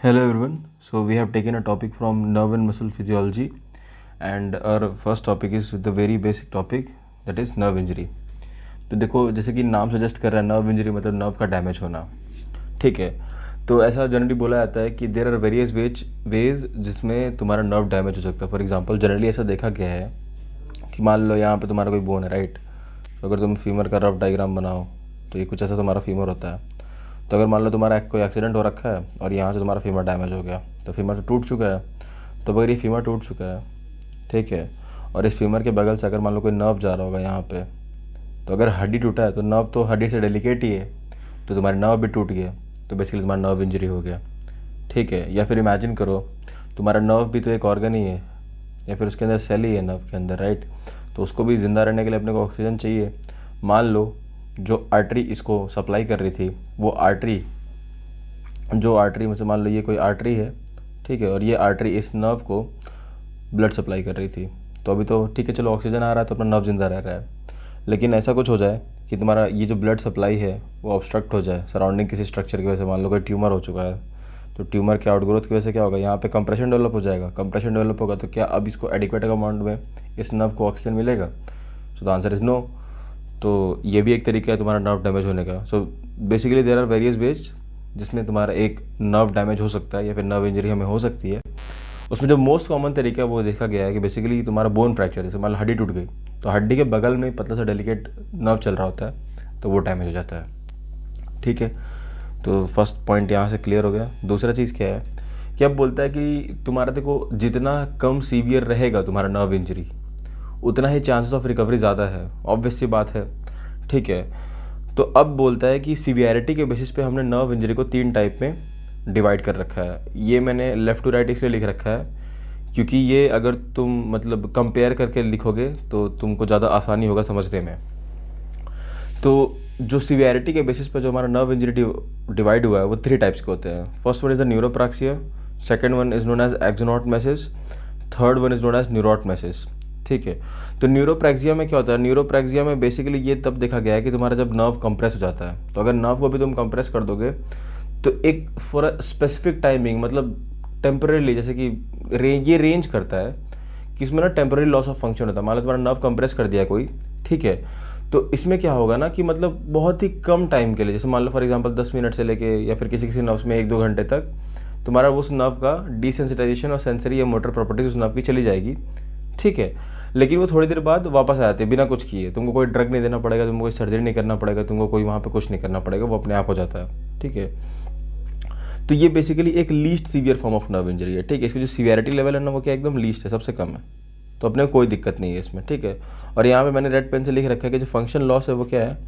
Hello everyone. So we have taken a topic from nerve and muscle physiology, and our first topic is the very basic topic, that is nerve injury. तो देखो, जैसे कि नाम suggest कर रहा है, nerve injury मतलब nerve का डैमेज होना, ठीक है। तो ऐसा जनरली बोला जाता है कि देर आर वेरियस वेज जिसमें तुम्हारा नर्व डैमेज हो सकता है। फॉर एग्जांपल जनरली ऐसा देखा गया है कि मान लो यहाँ पे तुम्हारा कोई बोन है, राइट। तो अगर तुम फीमर का रफ डायग्राम बनाओ तो ये कुछ ऐसा तुम्हारा फीमर होता है। तो अगर मान लो तुम्हारा कोई एक्सीडेंट हो रखा है और यहाँ से तुम्हारा फीमर डैमेज हो गया, तो फीमर तो टूट चुका है। तो अगर ये फीमर टूट चुका है, ठीक है, और इस फीमर के बगल से अगर मान लो कोई नर्व जा रहा होगा यहाँ पे, तो अगर हड्डी टूटा है तो नर्व तो हड्डी से डेलिकेट ही है, तो तुम्हारे नर्व भी टूट गया, तो बेसिकली तुम्हारा नर्व इंजरी हो गया, ठीक है। या फिर इमेजिन करो, तुम्हारा नर्व भी तो एक ऑर्गन ही है, या फिर उसके अंदर सेल ही है नर्व के अंदर, राइट। तो उसको भी ज़िंदा रहने के लिए अपने को ऑक्सीजन चाहिए। मान लो जो आर्टरी इसको सप्लाई कर रही थी, वो आर्टरी, जो आर्टरी में से मान लो ये कोई आर्टरी है, ठीक है, और ये आर्टरी इस नर्व को ब्लड सप्लाई कर रही थी, तो अभी तो ठीक है, चलो ऑक्सीजन आ रहा है तो अपना नर्व जिंदा रह रहा है। लेकिन ऐसा कुछ हो जाए कि तुम्हारा ये जो ब्लड सप्लाई है वो ऑब्स्ट्रक्ट हो जाए सराउंडिंग किसी स्ट्रक्चर की वजह से, मान लो कोई ट्यूमर हो चुका है, तो ट्यूमर के आउटग्रोथ की वजह से क्या होगा, यहाँ पे कंप्रेशन डेवलप हो जाएगा। कंप्रेशन डेवलप होगा तो क्या अब इसको एडिक्वेट अमाउंट में इस नर्व को ऑक्सीजन मिलेगा? So the answer is no. तो ये भी एक तरीका है तुम्हारा नर्व डैमेज होने का। So basically there are various ways जिसमें तुम्हारा एक नर्व डैमेज हो सकता है या फिर नर्व इंजरी हमें हो सकती है। उसमें जो मोस्ट कॉमन तरीका है वो देखा गया है कि बेसिकली तुम्हारा बोन फ्रैक्चर, जैसे मान लो हड्डी टूट गई, तो हड्डी के बगल में पतला सा डेलिकेट नर्व चल रहा होता है, तो वो डैमेज हो जाता है, ठीक है। तो फर्स्ट पॉइंट यहाँ से क्लियर हो गया। दूसरा चीज़ क्या है कि अब बोलता है कि तुम्हारा देखो जितना कम सीवियर रहेगा तुम्हारा नर्व इंजरी, उतना ही चांसेस ऑफ रिकवरी ज़्यादा है, ऑब्वियस सी बात है, ठीक है। तो अब बोलता है कि सीवियरिटी के बेसिस पे हमने नर्व इंजरी को 3 टाइप में डिवाइड कर रखा है। ये मैंने लेफ़्ट टू राइट इसलिए लिख रखा है क्योंकि ये अगर तुम मतलब कंपेयर करके लिखोगे तो तुमको ज़्यादा आसानी होगा समझने में। तो जो सीवियरिटी के बेसिस पे जो हमारा नर्व इंजरी डिवाइड हुआ है वो 3 टाइप्स के होते हैं। First one is the neuropraxia, second one is known as axonotmesis, third one is known as neurotmesis, ठीक है। तो न्यूरोप्रैक्सिया में क्या होता है, न्यूरोप्रैक्सिया में बेसिकली ये तब देखा गया है कि तुम्हारा जब नर्व कंप्रेस हो जाता है, तो अगर नर्व को भी तुम कंप्रेस कर दोगे तो एक फॉर अ स्पेसिफिक टाइमिंग, मतलब टेम्परेली, जैसे कि ये रेंज करता है कि इसमें ना टेम्परेरी लॉस ऑफ फंक्शन होता है। मान लो तुम्हारा नर्व कंप्रेस कर दिया कोई, ठीक है, तो इसमें क्या होगा ना कि मतलब बहुत ही कम टाइम के लिए, जैसे मान लो फॉर एग्जांपल 10 मिनट से लेके या फिर किसी किसी नर्व्स में 1-2 घंटे तक तुम्हारा उस नर्व का डिसेंसिटाइजेशन और सेंसरी या मोटर प्रॉपर्टीज उस नर्व की चली जाएगी, ठीक है। लेकिन वो थोड़ी देर बाद वापस आ जाती है बिना कुछ किए, तुमको कोई ड्रग नहीं देना पड़ेगा, तुमको कोई सर्जरी नहीं करना पड़ेगा, तुमको कोई वहाँ पे कुछ नहीं करना पड़ेगा, वो अपने आप हो जाता है, ठीक है। तो ये बेसिकली एक least severe form of nerve injury है, ठीक है। इसकी जो सीवियरिटी लेवल है ना वो क्या एकदम लीस्ट है, सबसे कम है, तो अपने को कोई दिक्कत नहीं है इसमें, ठीक है। और यहाँ पे मैंने रेड पेन से लिख रखा है कि जो फंक्शन लॉस है वो क्या है,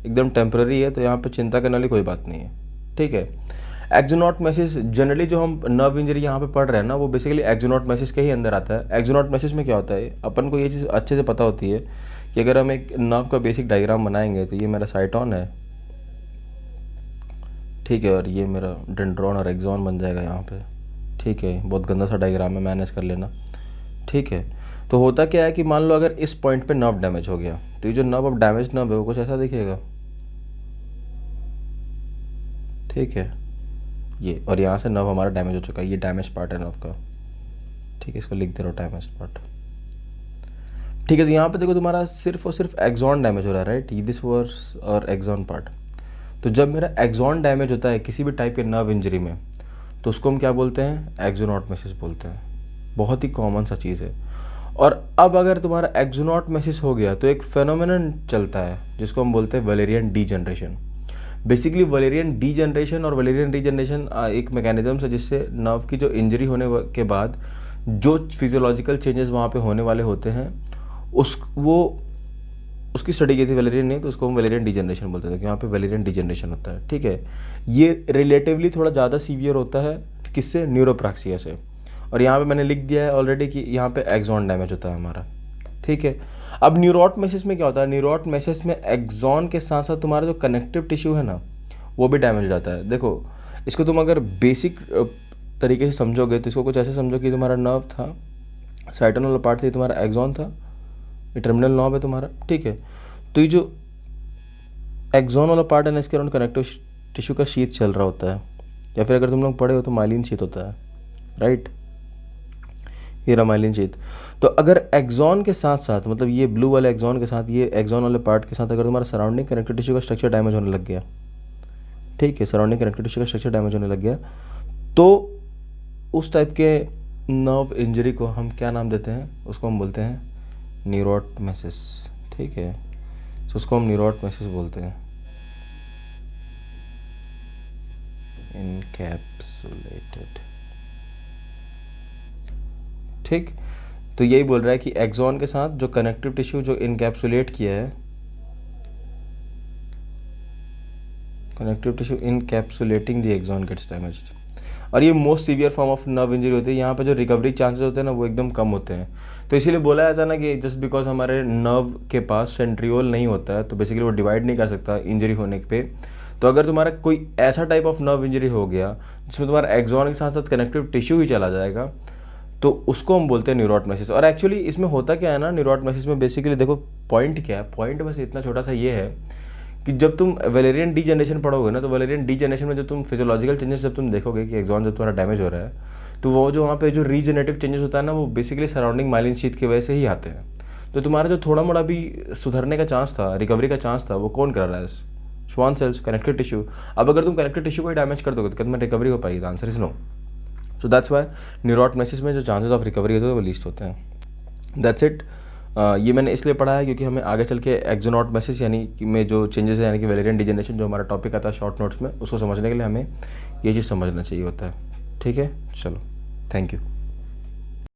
एकदम टेम्पररी है, तो यहाँ पे चिंता करने वाली कोई बात नहीं है, ठीक है। एक्सोनोटमेसिस, जनरली जो हम नर्व इंजरी यहाँ पे पढ़ रहे हैं ना वो बेसिकली एक्सोनोटमेसिस के ही अंदर आता है। एक्सोनोटमेसिस में क्या होता है, अपन को ये चीज़ अच्छे से पता होती है कि अगर हम एक नर्व का बेसिक डायग्राम बनाएंगे, तो ये मेरा साइटॉन है, ठीक है, और ये मेरा डेंड्रॉन और एक्सॉन बन जाएगा यहाँ पे, ठीक है। बहुत गंदा सा डायग्राम है, मैनेज कर लेना, ठीक है। तो होता क्या है कि मान लो अगर इस पॉइंट पे नर्व डैमेज हो गया, तो ये जो नर्व अब डैमेज नर्व है वो कुछ ऐसा दिखेगा, ठीक है, ये, और यहाँ से नर्व हमारा डैमेज हो चुका है, ये डैमेज पार्ट है नर्व का, ठीक है, इसको लिख दे रहा हूँ डैमेज पार्ट, ठीक है। तो यहाँ पे देखो तुम्हारा सिर्फ और सिर्फ एक्सॉन डैमेज हो रहा है, राइट, दिस वाज और एक्सॉन पार्ट। तो जब मेरा एक्सॉन डैमेज होता है किसी भी टाइप के नर्व इंजरी में, तो उसको हम क्या बोलते हैं, एक्सोनोटमेसिस बोलते हैं। बहुत ही कॉमन सा चीज़ है। और अब अगर तुम्हारा एक्सोनोटमेसिस हो गया तो एक फेनोमेनन चलता है जिसको हम बोलते हैं Valerian degeneration. Basically Valerian degeneration और वलेरियन रीजनरेशन एक मैकेनिज्म है जिससे नर्व की जो इंजरी होने के बाद जो फिजियोलॉजिकल चेंजेस वहाँ पे होने वाले होते हैं उस वो उसकी स्टडी की थी वलेरियन ने, तो उसको हम वलेरियन डीजनरेशन बोलते थे कि यहाँ पे वलेरियन डीजनरेशन होता है, ठीक है। ये रिलेटिवली थोड़ा ज़्यादा सीवियर होता है किससे, न्यूरोप्रैक्सिया से। और यहाँ पे मैंने लिख दिया है ऑलरेडी कि यहाँ पे एक्सॉन डैमेज होता है हमारा, ठीक है। अब न्यूरोटमेसिस में क्या होता है, न्यूरोटमेसिस में एक्सॉन के साथ साथ तुम्हारा जो कनेक्टिव टिश्यू है ना वो भी डैमेज हो जाता है। देखो इसको तुम अगर बेसिक तरीके से समझोगे तो इसको कुछ ऐसे समझो कि तुम्हारा नर्व था, साइटोनल पार्ट थी, तुम्हारा एक्सॉन था, ये टर्मिनल नॉब है तुम्हारा, ठीक है। तो ये जो एक्सॉन वाला पार्ट है ना इसके अराउंड कनेक्टिव टिश्यू का शीथ चल रहा होता है, या फिर अगर तुम लोग पढ़े हो तो माइलिन शीथ होता है, राइट, ये रहा माइलिन शीथ। तो अगर एक्सॉन के साथ साथ, मतलब ये ब्लू वाले एक्सॉन के साथ, ये एक्सॉन वाले पार्ट के साथ अगर तुम्हारा सराउंडिंग कनेक्टिव टिश्यू का स्ट्रक्चर डैमेज होने लग गया, ठीक है, सराउंडिंग कनेक्टिव टिश्यू का स्ट्रक्चर डैमेज होने लग गया, तो उस टाइप के नर्व इंजरी को हम क्या नाम देते हैं, उसको हम बोलते हैं न्यूरोटमेसिस, ठीक है, तो उसको हम न्यूरोटमेसिस बोलते हैं, इनकैप्सुलेटेड, ठीक। तो यही बोल रहा है कि एक्सॉन के साथ जो कनेक्टिव टिश्यू जो इनकैप्सुलेट किया है, connective tissue encapsulating the axon gets damaged, और ये most severe form of nerve injury होती है। यहाँ पे जो रिकवरी चांसेस होते हैं ना वो एकदम कम होते हैं। तो इसीलिए बोला जाता है ना कि जस्ट बिकॉज हमारे नर्व के पास सेंट्रियोल नहीं होता है तो बेसिकली वो डिवाइड नहीं कर सकता इंजरी होने पे। तो अगर तुम्हारा कोई ऐसा टाइप ऑफ नर्व इंजरी हो गया जिसमें तुम्हारा एक्सॉन के साथ साथ कनेक्टिव टिश्यू ही चला जाएगा, तो उसको हम बोलते हैं न्यूरोटमेसिस। और एक्चुअली इसमें होता क्या है ना, न्यूरोटमेसिस में बेसिकली देखो पॉइंट क्या है, पॉइंट बस इतना छोटा सा ये है कि जब तुम वेलेरियन डीजनरेशन पढ़ोगे ना, तो वेलेरियन डीजनरेशन में जो तुम फिजियोलॉजिकल चेंजेस जब तुम देखोगे कि एक्सॉन जब तुम्हारा डैमेज हो रहा है, तो वो जो वहाँ पे जो रीजनरेटिव चेंजेस होता है ना, वो बेसिकली सराउंडिंग माइलिन शीथ की वजह से ही आते हैं। तो तुम्हारा जो थोड़ा मोड़ा भी सुधरने का चांस था, रिकवरी का चांस था, वो कौन कर रहा है? Schwann cells, connective tissue. अब अगर तुम कनेक्टिव टिश्यू को ही डैमेज कर दोगे तो कितना रिकवरी हो पाएगी? The answer is no. So that's why neurotmesis में जो चांसेस ऑफ रिकवरी होते हैं वो लीस्ट होते हैं। That's it. ये मैंने इसलिए पढ़ा है क्योंकि हमें आगे चल के एक्सोनोटमेसिस यानी कि में जो चेंजेस है, यानी कि वेलेरियन डिजेनरेशन जो हमारा टॉपिक आता है शॉर्ट नोट्स में, उसको समझने के लिए हमें ये चीज़ समझना चाहिए होता है। ठीक है, चलो, थैंक यू।